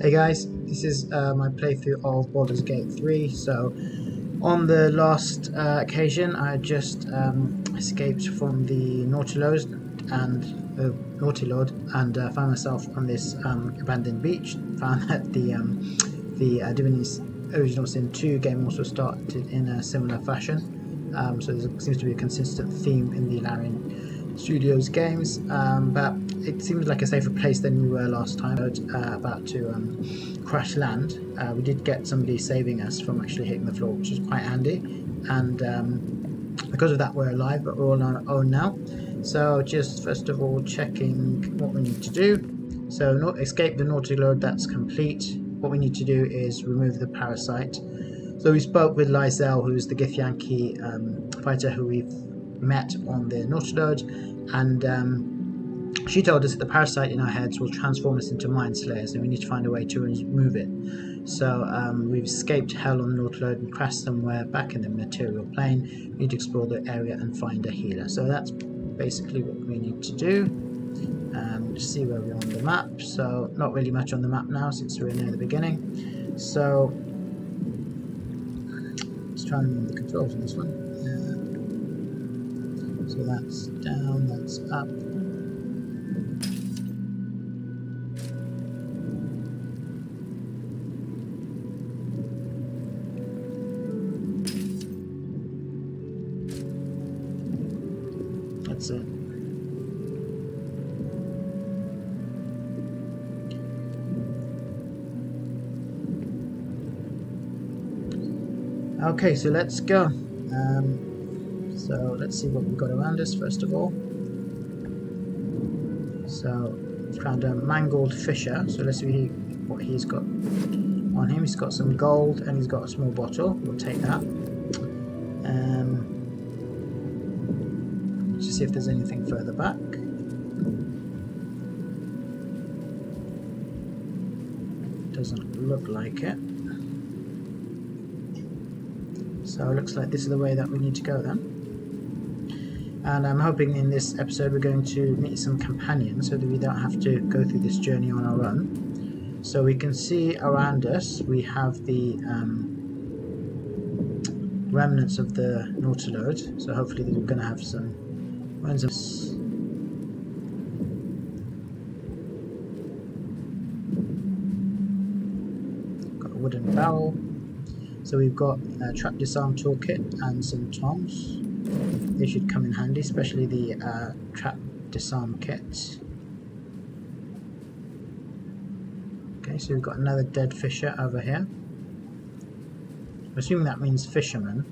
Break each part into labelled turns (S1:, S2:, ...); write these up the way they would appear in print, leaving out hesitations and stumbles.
S1: Hey guys, this is my playthrough of Baldur's Gate 3. So, on the last occasion, I just escaped from the Nautilord and found myself on this abandoned beach. Found that the Divinity Original Sin 2 game also started in a similar fashion. So there seems to be a consistent theme in the Larian Studios games, but it seems like a safer place than we were last time. About to crash land. We did get somebody saving us from actually hitting the floor, which is quite handy, and because of that we're alive, but we're all on our own now. So just first of all checking what we need to do. So escape the Nautilord, that's complete. What we need to do is remove the parasite. So we spoke with Lae'zel, who's the Githyanki fighter who we've met on the Nautilord, and she told us that the parasite in our heads will transform us into mind slayers, and we need to find a way to remove it. So we've escaped hell on the Nautilord and crashed somewhere back in the material plane. We need to explore the area and find a healer. So that's basically what we need to do. Just see where we are on the map. So not really much on the map now since we're near the beginning. So let's try and remember the controls on this one. So that's down, that's up. That's it. Okay, so let's go. So let's see what we've got around us first of all. So found a mangled fisher. So let's see what he's got on him. He's got some gold and he's got a small bottle. We'll take that. Let's see if there's anything further back. Doesn't look like it. So it looks like this is the way that we need to go then. And I'm hoping in this episode we're going to meet some companions so that we don't have to go through this journey on our own. So we can see around us we have the remnants of the Nautilord. So hopefully we're going to have some runs of got a wooden barrel. So we've got a trap disarm toolkit and some tongs. They should come in handy, especially the trap disarm kit. Okay, so we've got another dead fisher over here. I'm assuming that means fisherman.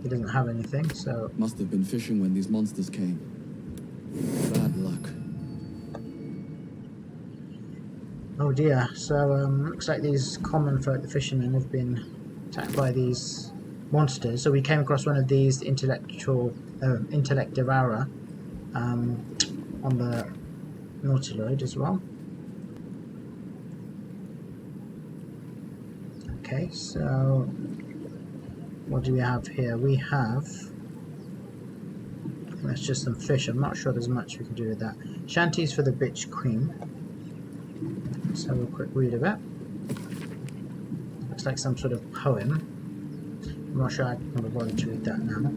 S1: He doesn't have anything, so...
S2: Must have been fishing when these monsters came. Bad luck.
S1: Oh dear, so looks like these common folk, the fishermen, have been attacked by these monsters. So we came across one of these intellect devourer on the Nautilord as well. Okay, so what do we have here? We have, that's just some fish. I'm not sure there's much we can do with that. Shanties for the bitch queen. Let's have a quick read of it. Looks like some sort of poem. I'm not sure I can bother to read that now,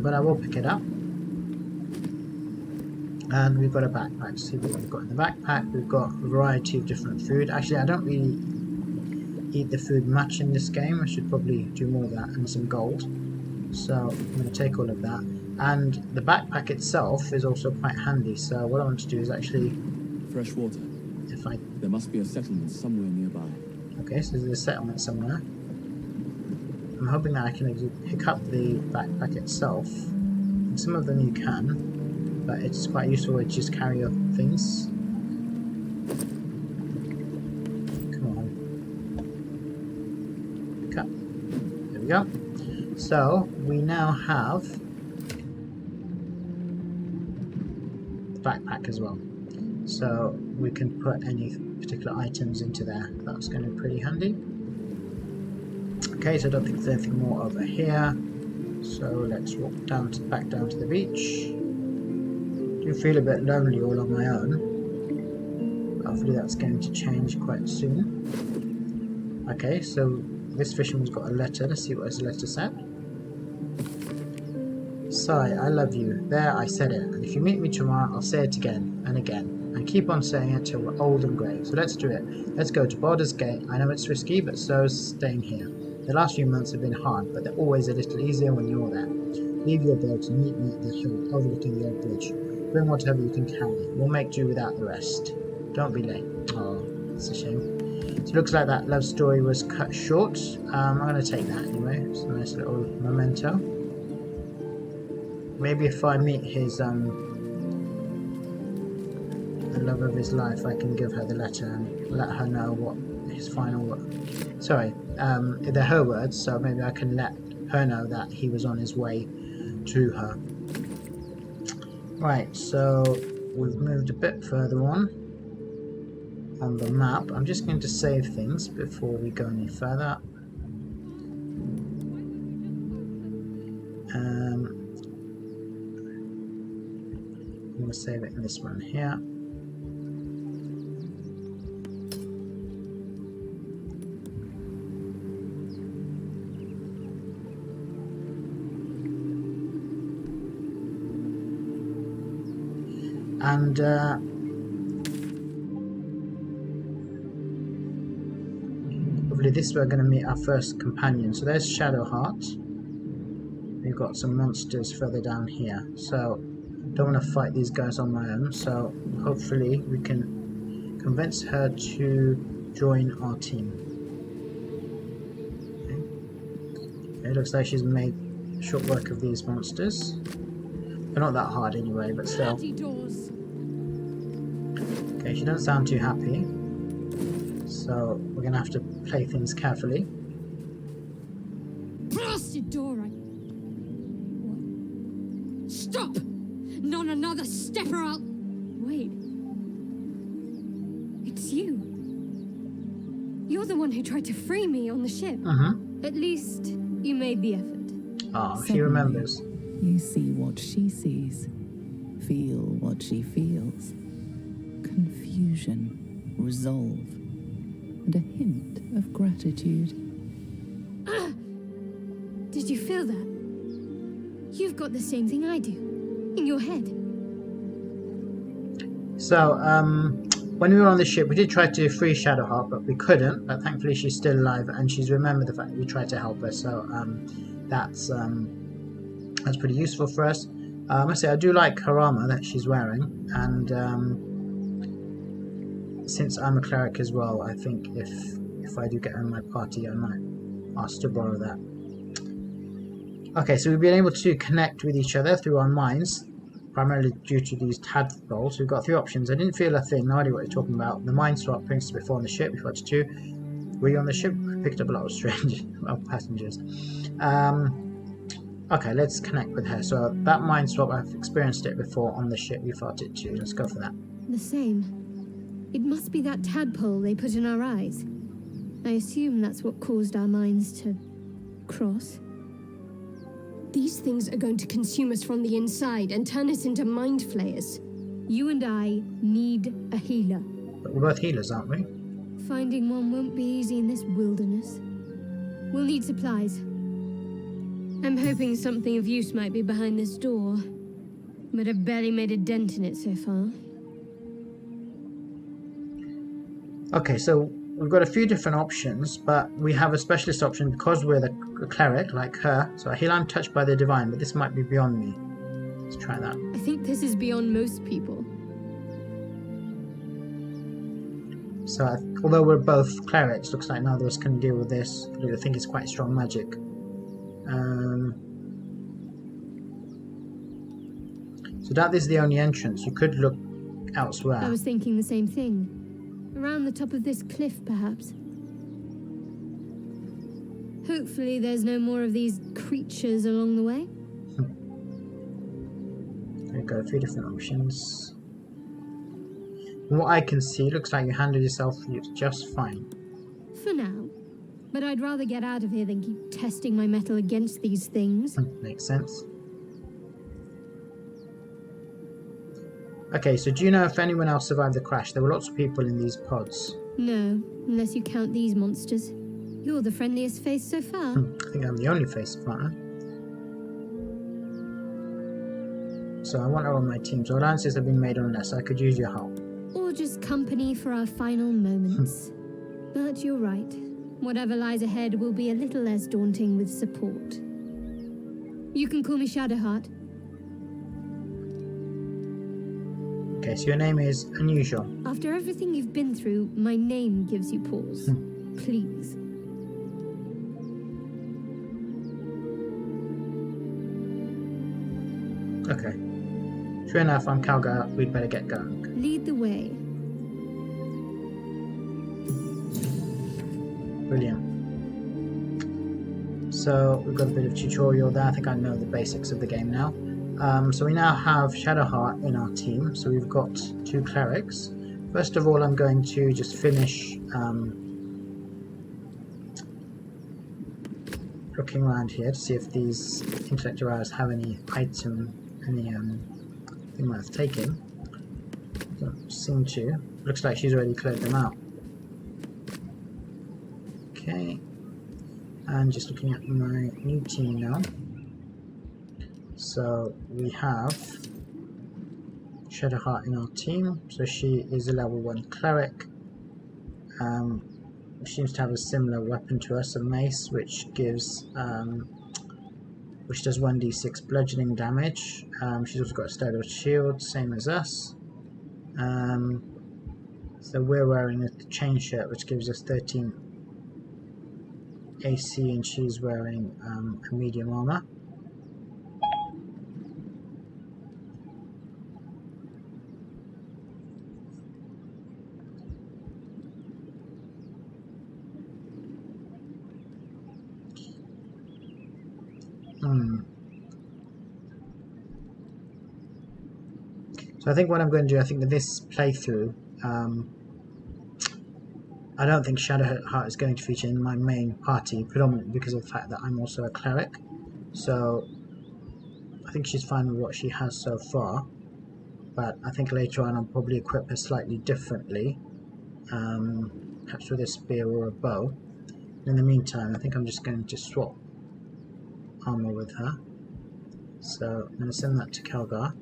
S1: but I will pick it up. And we've got a backpack. See what we've got in the backpack. We've got a variety of different food. Actually, I don't really eat the food much in this game. I should probably do more of that, and some gold. So I'm going to take all of that. And the backpack itself is also quite handy. So what I want to do is actually...
S2: Fresh water.
S1: There
S2: must be a settlement somewhere nearby.
S1: Okay, so there's a settlement somewhere. I'm hoping that I can actually pick up the backpack itself. And some of them you can, but it's quite useful to just carry your things. Come on. Pick up. There we go. So, we now have the backpack as well. So we can put any particular items into there. That's going to be pretty handy. Okay, so I don't think there's anything more over here. So let's walk back down to the beach. I do feel a bit lonely all on my own. hopefully that's going to change quite soon. Okay, so this fisherman's got a letter. Let's see what his letter said. Sigh, I love you. There, I said it. And if you meet me tomorrow, I'll say it again and again. And keep on saying it till we're old and grey. So let's do it. Let's go to Baldurs Gate. I know it's risky, but so's staying here. The last few months have been hard, but they're always a little easier when you're there. Leave your boat and meet me at the hill overlooking the old bridge. Bring whatever you can carry. We'll make do without the rest. Don't be late. Oh, it's a shame. So it looks like that love story was cut short. I'm going to take that anyway. It's a nice little memento. Maybe if I meet his the love of his life, I can give her the letter and let her know what his final sorry, they're her words, so maybe I can let her know that he was on his way to her. Right, so we've moved a bit further on the map. I'm just going to save things before we go any further. I'm going to save it in this one here. And hopefully this we're going to meet our first companion. So there's Shadowheart. We've got some monsters further down here. So don't want to fight these guys on my own. So hopefully we can convince her to join our team. Okay. It looks like she's made short work of these monsters. They're not that hard anyway, but still. Okay, she doesn't sound too happy, so we're going to have to play things carefully.
S3: Blasted door! What? Stop! Not another step or I'll... Wait. It's you. You're the one who tried to free me on the ship. At least you made the effort.
S1: Oh, she remembers.
S4: You see what she sees, feel what she feels. Confusion, resolve, and a hint of gratitude.
S3: Did you feel that? You've got the same thing I do, in your head.
S1: So, when we were on the ship, we did try to free Shadowheart, but we couldn't. But thankfully, she's still alive, and she's remembered the fact that we tried to help her. So, that's pretty useful for us. I must say, I do like her armor that she's wearing, and since I'm a cleric as well, I think if I do get her in my party, I might ask to borrow that. Okay, so we've been able to connect with each other through our minds, primarily due to these tadpoles. We've got 3 options. I didn't feel a thing, no idea what you're talking about. The mind swap brings us before on the ship, we got to 2. Were you on the ship? I picked up a lot of strange passengers. Okay, let's connect with her. So that mind swap, I've experienced it before on the ship. We felt it too. Let's go for that.
S3: The same. It must be that tadpole they put in our eyes. I assume that's what caused our minds to cross. These things are going to consume us from the inside and turn us into mind flayers. You and I need a healer.
S1: But we're both healers, aren't we?
S3: Finding one won't be easy in this wilderness. We'll need supplies. I'm hoping something of use might be behind this door, but I've barely made a dent in it so far.
S1: Okay, so we've got a few different options, but we have a specialist option because we're the cleric, like her. So I heal, I'm touched by the divine, but this might be beyond me. Let's try that.
S3: I think this is beyond most people.
S1: So although we're both clerics, looks like neither of us can deal with this. I think it's quite strong magic. So that is the only entrance. You could look elsewhere.
S3: I was thinking the same thing. Around the top of this cliff, perhaps. Hopefully there's no more of these creatures along the way.
S1: There you go, 3 different options. From what I can see, looks like you handled yourself just fine.
S3: For now. But I'd rather get out of here than keep testing my mettle against these things.
S1: Makes sense. Okay, so do you know if anyone else survived the crash? There were lots of people in these pods.
S3: No, unless you count these monsters. You're the friendliest face so far.
S1: I think I'm the only face partner. So I want her on my team. So alliances have been made on this. I could use your help.
S3: Or just company for our final moments. But you're right. Whatever lies ahead will be a little less daunting with support. You can call me Shadowheart.
S1: Okay, so your name is unusual.
S3: After everything you've been through, my name gives you pause. Please.
S1: Okay. Sure enough, I'm Calgar. We'd better get going.
S3: Lead the way.
S1: Brilliant. So we've got a bit of tutorial there. I think I know the basics of the game now. So we now have Shadowheart in our team. So we've got 2 clerics. First of all, I'm going to just finish looking around here to see if these intellectual hours have any item, any thing worth taking. Don't seem to. Looks like she's already cleared them out. Okay, and just looking at my new team now. So we have Shadowheart in our team. So she is a level 1 cleric. She seems to have a similar weapon to us, a mace, which gives, which does 1d6 bludgeoning damage. She's also got a stout shield, same as us. So we're wearing a chain shirt, which gives us 13 AC, and she's wearing a medium armor. So I think what I'm going to do, I think that this playthrough, I don't think Shadowheart is going to feature in my main party, predominantly because of the fact that I'm also a cleric. So I think she's fine with what she has so far, but I think later on I'll probably equip her slightly differently, perhaps with a spear or a bow. In the meantime, I think I'm just going to swap armor with her. So I'm going to send that to Calgar.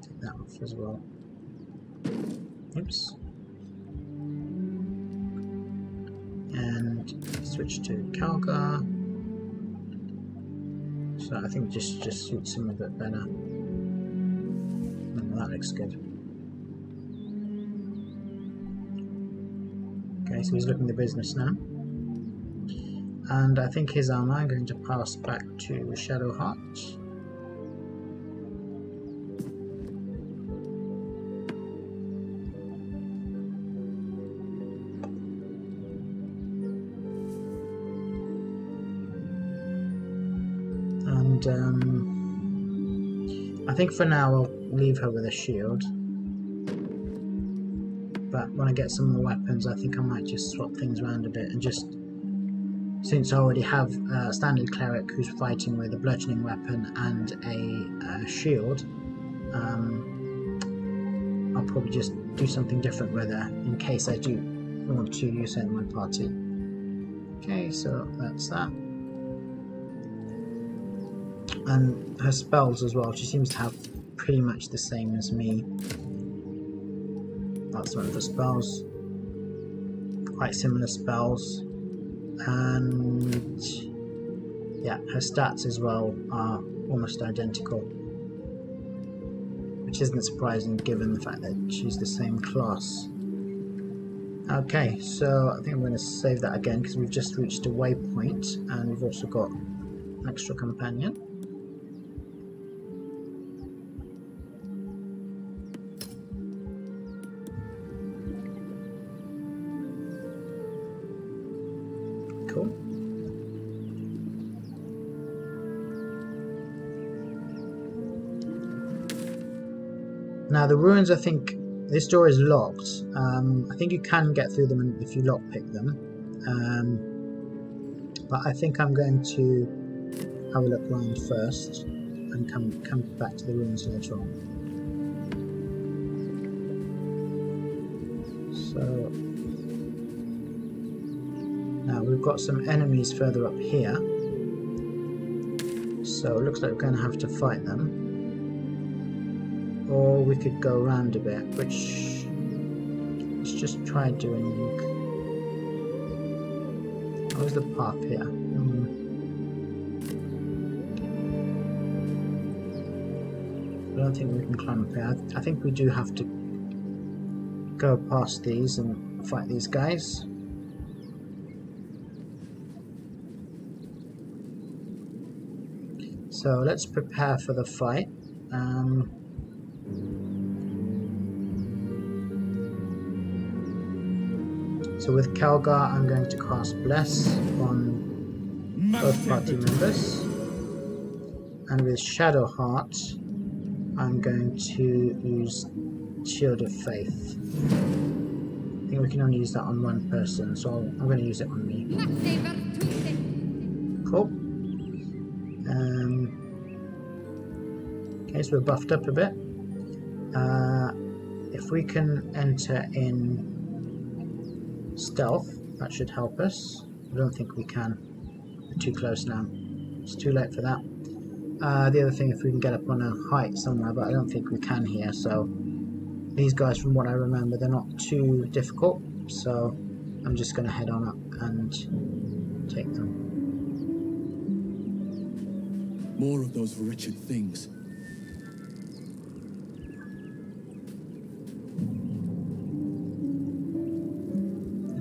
S1: Take that off as well. Oops. And switch to Calgar. So I think just suits him a bit better. Oh, that looks good. Okay, so he's looking the business now. And I think his armor I'm going to pass back to Shadowheart. And I think for now I'll leave her with a shield. But when I get some more weapons, I think I might just swap things around a bit and just, since I already have a standard cleric who's fighting with a bludgeoning weapon and a shield, I'll probably just do something different with her in case I do want to use her in my party. Okay, so that's that. And her spells as well, she seems to have pretty much the same as me. That's one of the spells. Quite similar spells. And yeah, her stats as well are almost identical, which isn't surprising given the fact that she's the same class. Okay, so I think I'm going to save that again because we've just reached a waypoint and we've also got an extra companion. Cool. Now the ruins, I think this door is locked. I think you can get through them if you lockpick them, but I think I'm going to have a look around first. and come back to the ruins later on. So now we've got some enemies further up here. So it looks like we're going to have to fight them. Or we could go around a bit, which let's just try doing. Where's the path here? I don't think we can climb up here. I think we do have to go past these and fight these guys. So let's prepare for the fight. So with Calgar, I'm going to cast Bless on both party members, and with Shadowheart, I'm going to use Shield of Faith. I think we can only use that on one person, so I'm going to use it on me. Cool. Okay, so we're buffed up a bit. If we can enter in stealth, that should help us. I don't think we can. We're too close now. It's too late for that. The other thing, if we can get up on a height somewhere, but I don't think we can here. So these guys, from what I remember, they're not too difficult. So I'm just going to head on up and take them.
S2: More of those wretched things.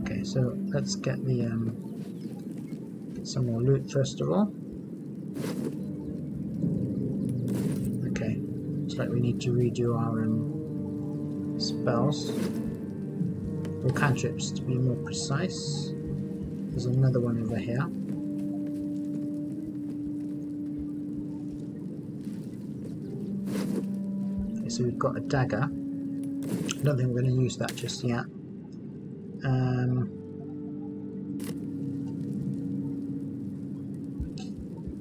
S1: Okay, so let's get the get some more loot first of all. Okay, looks like we need to redo our spells, or cantrips to be more precise. There's another one over here. Okay, so we've got a dagger. I don't think we're going to use that just yet.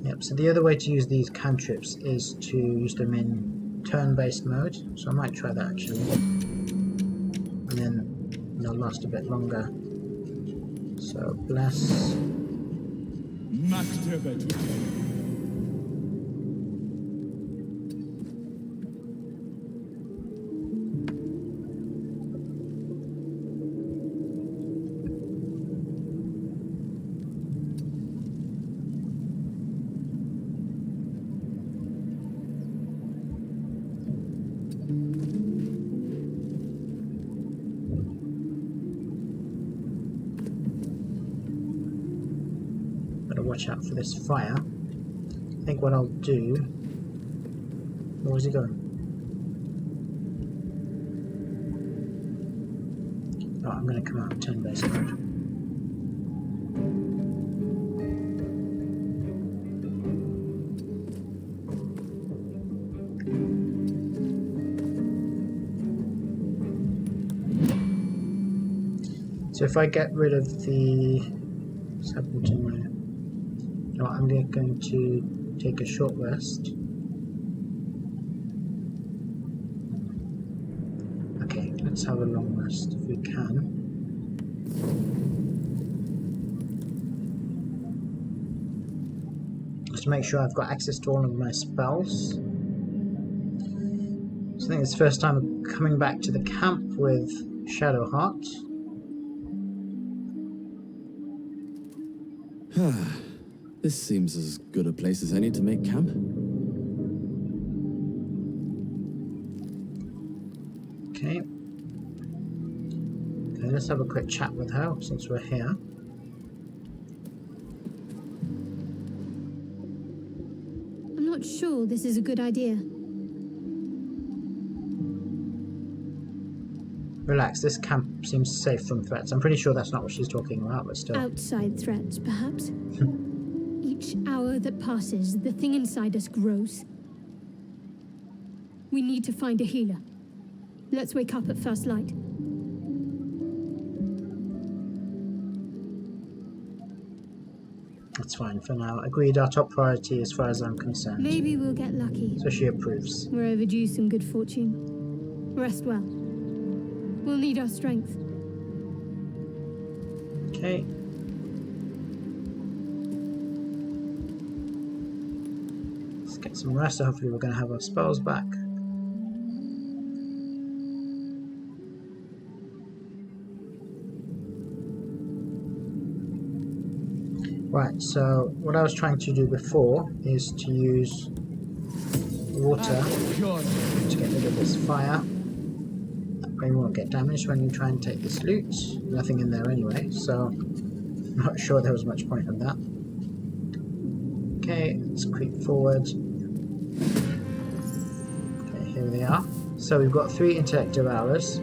S1: Yep, so the other way to use these cantrips is to use them in turn-based mode, so I might try that actually. And then they'll last a bit longer. So, Bless. Watch out for this fire. I think what I'll do... Where's he going? Oh, I'm going to come out of turn-based mode. So if I get rid of the... What's happened to my... No, I'm going to take a short rest. Okay, let's have a long rest if we can. Just to make sure I've got access to all of my spells. So I think it's the first time I'm coming back to the camp with Shadowheart.
S2: This seems as good a place as any to make camp.
S1: Okay. Okay, let's have a quick chat with her since we're here.
S3: I'm not sure this is a good idea.
S1: Relax, this camp seems safe from threats. I'm pretty sure that's not what she's talking about, but still.
S3: Outside threats, perhaps. Each hour that passes, the thing inside us grows. We need to find a healer. Let's wake up at first light.
S1: I That's fine for now. Agreed, our top priority as far as I'm concerned.
S3: Maybe we'll get lucky.
S1: So she approves.
S3: We're overdue some good fortune. Rest well. We'll need our strength.
S1: Okay. Let's get some rest, so hopefully we're going to have our spells back. Right, so what I was trying to do before is to use water to get rid of this fire. That way we won't get damaged when you try and take this loot. Nothing in there anyway, so I'm not sure there was much point in that. Okay, let's creep forward. Okay, here they are. So we've got 3 intellect devourers.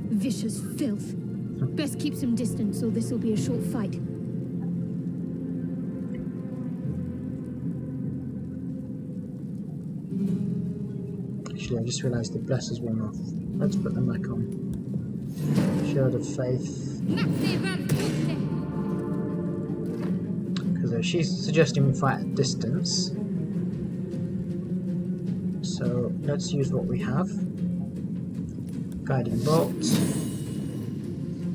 S3: Vicious filth. Best keep some distance, or this will be a short fight.
S1: Actually, I just realised the blessers worn off. Let's put them back on. Shield of Faith. Because she's suggesting we fight at distance. So let's use what we have. Guiding Bolt.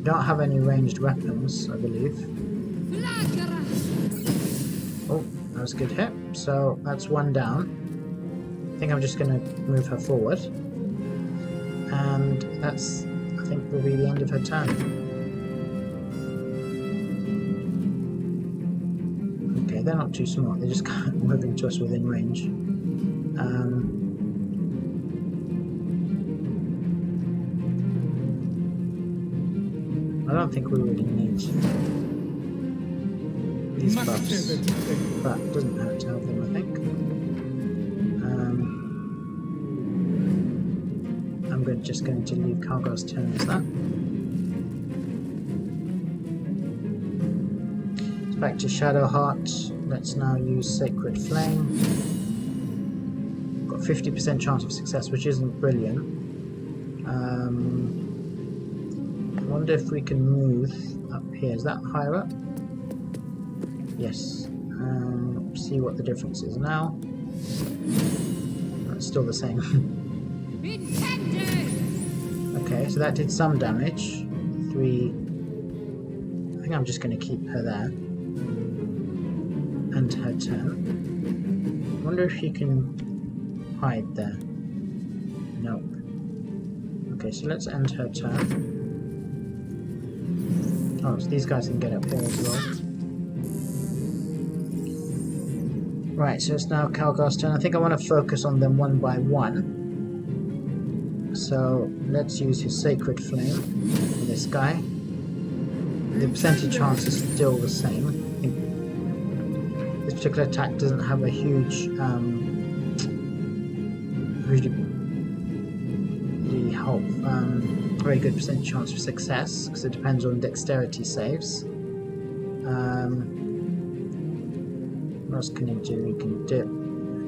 S1: Don't have any ranged weapons, I believe. Oh, that was a good hit. So that's 1 down. I think I'm just going to move her forward. And that's, I think, will be the end of her turn. Okay, they're not too smart. They're just kind of moving to us within range. I don't think we really need these buffs, but it doesn't hurt to have them, I think. I'm just going to leave Calgar's turn as that. It's back to Shadowheart. Let's now use Sacred Flame. Got 50% chance of success, which isn't brilliant. I wonder if we can move up here. Is that higher up? Yes. See what the difference is now. It's still the same. Okay, so that did some damage. 3. I think I'm just going to keep her there. End her turn. I wonder if she can hide there. Nope. Okay, so let's end her turn. Oh, so these guys can get up here as well. Right, so it's now Calgar's turn. I think I want to focus on them one by one. So let's use his Sacred Flame for this guy. The percentage chance is still the same. I think this particular attack doesn't have a huge very good percentage chance for success, because it depends on dexterity saves. What else can he do? He can dip,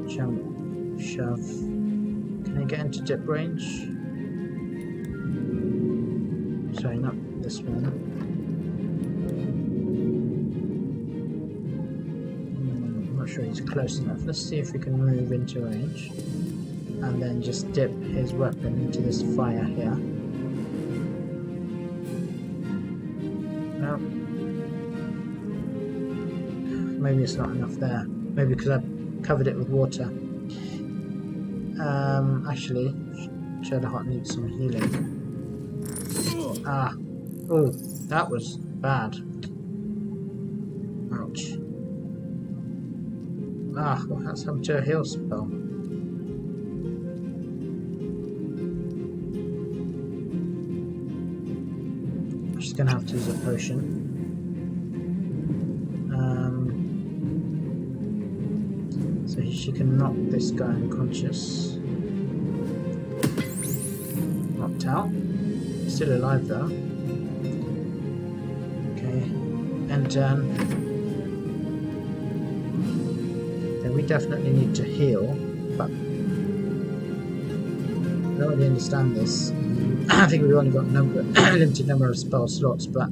S1: jump, shove. Can he get into dip range? Sorry, not this one. I'm not sure he's close enough. Let's see if we can move into range. And then just dip his weapon into this fire here. No. Maybe it's not enough there. Maybe because I've covered it with water. Actually, Shadowheart needs some healing. Ah. Oh, that was bad. Ouch. Ah, well, that's happened to a heal spell. She's gonna have to use a potion. So she can knock this guy unconscious. Knocked out. Still alive though. Okay. End turn. Then we definitely need to heal, but I don't really understand this. I think we've only got a limited number of spell slots, but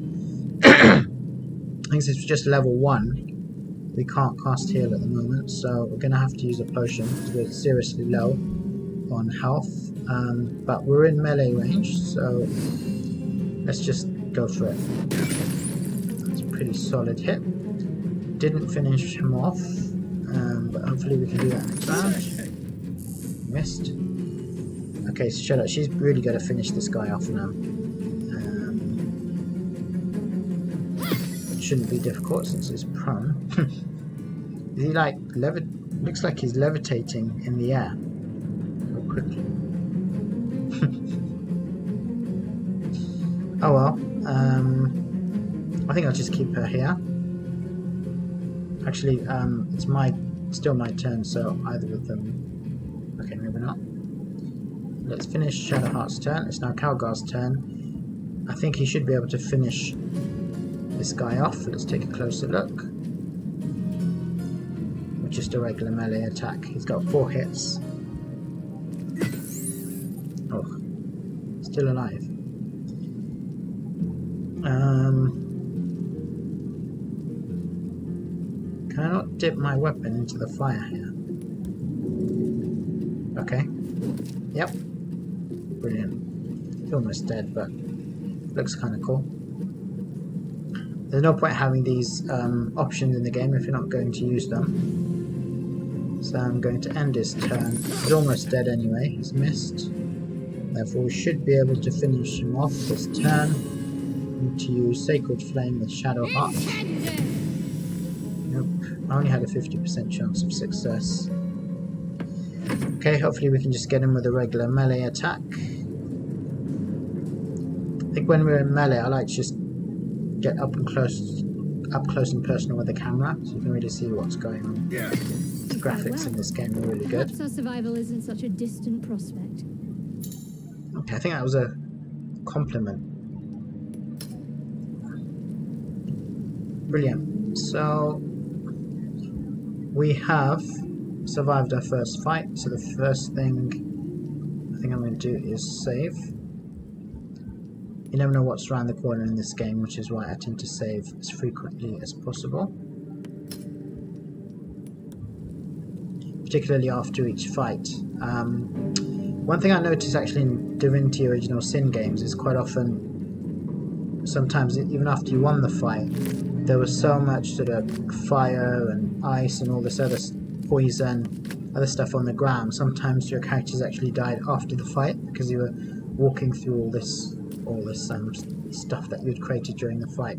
S1: I think since it's just level 1, we can't cast heal at the moment, so we're going to have to use a potion because we're seriously low on health. But we're in melee range, so let's just go for it. That's a pretty solid hit. Didn't finish him off, but hopefully we can do that next round. Missed. Okay, so Shadow, she's really going to finish this guy off now. It shouldn't be difficult since he's prone. Is he like looks like he's levitating in the air so quickly. Oh well. I think I'll just keep her here. Actually, it's still my turn, so either of them. Okay, maybe not. Let's finish Shadowheart's turn. It's now Calgar's turn. I think he should be able to finish this guy off. Let's take a closer look. With just a regular melee attack. He's got 4 hits. Oh, still alive. Can I not dip my weapon into the fire here? Okay. Yep. Brilliant. He's almost dead, but looks kind of cool. There's no point having these options in the game if you're not going to use them. So I'm going to end his turn. He's almost dead anyway. He's missed. Therefore we should be able to finish him off this turn. Need to use Sacred Flame with Shadowheart. Nope. I only had a 50% chance of success. Okay, hopefully we can just get him with a regular melee attack. I think when we're in melee, I like to just get up close and personal with the camera, so you can really see what's going on.
S2: Yeah.
S1: The graphics in this game are really good.
S3: Perhaps our survival isn't such a distant prospect.
S1: Okay, I think that was a compliment. Brilliant. So we have survived our first fight, so the first thing I think I'm going to do is save. You never know what's around the corner in this game, which is why I tend to save as frequently as possible. Particularly after each fight. One thing I noticed actually in Divinity Original Sin games is quite often, sometimes even after you won the fight, there was so much sort of fire and ice and all this other poison, other stuff on the ground. Sometimes your characters actually died after the fight because you were walking through all this stuff that you'd created during the fight.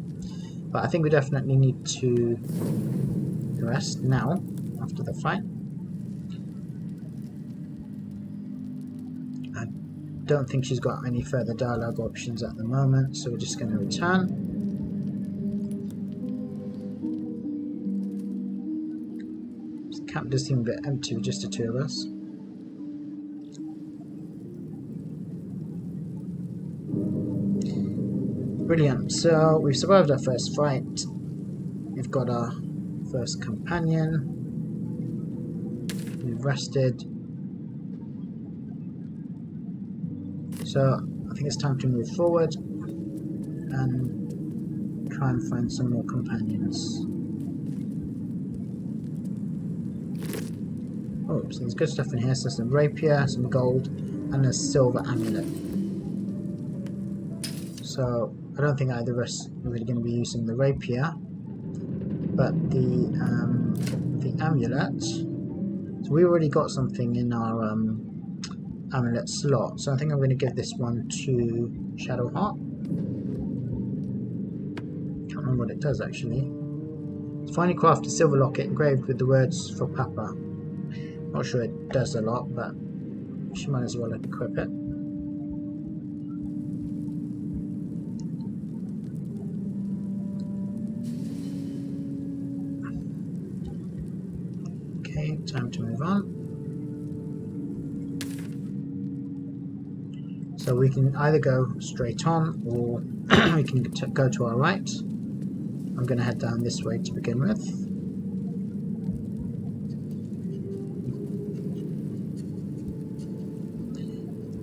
S1: But I think we definitely need to rest now after the fight. I don't think she's got any further dialogue options at the moment, so we're just going to return. This camp does seem a bit empty with just the 2 of us. Brilliant, so we've survived our first fight. We've got our first companion. We've rested. So I think it's time to move forward and try and find some more companions. Oh, so there's good stuff in here. So some rapier, some gold, and a silver amulet. So I don't think either of us are really going to be using the rapier, but the amulet. So we already got something in our amulet slot, so I think I'm going to give this one to Shadowheart. Can't remember what it does actually. It's finally craft a silver locket engraved with the words for Papa. Not sure it does a lot, but she might as well equip it. Okay, time to move on. So we can either go straight on, or we can go to our right. I'm going to head down this way to begin with.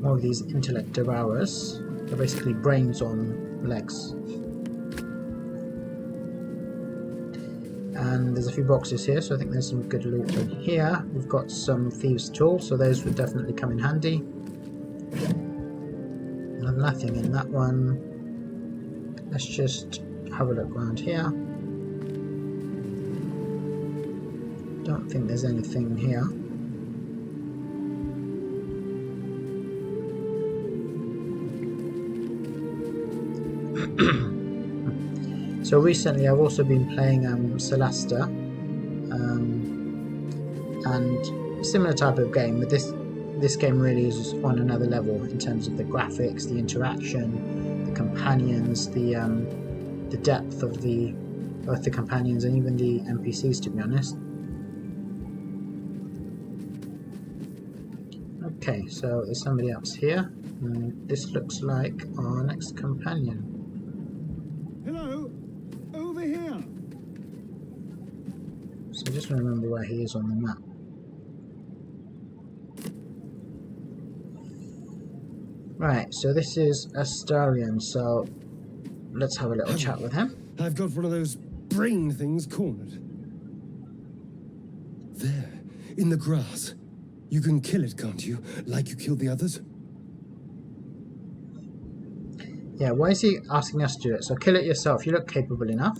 S1: More of these intellect devourers. They're basically brains on legs. And there's a few boxes here, so I think there's some good loot in here. We've got some thieves' tools, so those would definitely come in handy. And nothing in that one. Let's just have a look around here. Don't think there's anything here. So recently I've also been playing Celesta, and similar type of game, but this game really is on another level in terms of the graphics, the interaction, the companions, the depth of both the companions and even the NPCs, to be honest. Okay, so there's somebody else here, and this looks like our next companion.
S5: Hello, over here.
S1: So just remember where he is on the map. Right, so this is Astarion, so let's have a little chat with him.
S5: I've got one of those brain things cornered. There, in the grass. You can kill it, can't you? Like you killed the others?
S1: Yeah, why is he asking us to do it? So kill it yourself, you look capable enough.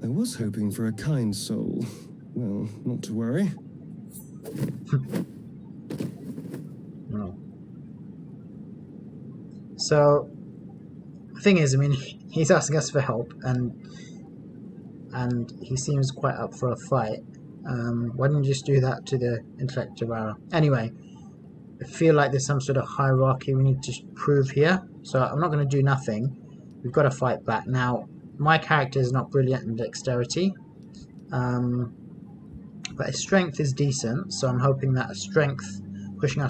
S5: I was hoping for a kind soul. Well, not to worry.
S1: No. So, the thing is, I mean, he's asking us for help, and he seems quite up for a fight. Why didn't you just do that to the intellect devourer? Anyway, I feel like there's some sort of hierarchy we need to prove here, so I'm not going to do nothing. We've got to fight back. Now, my character is not brilliant in dexterity, but his strength is decent, so I'm hoping that strength, pushing us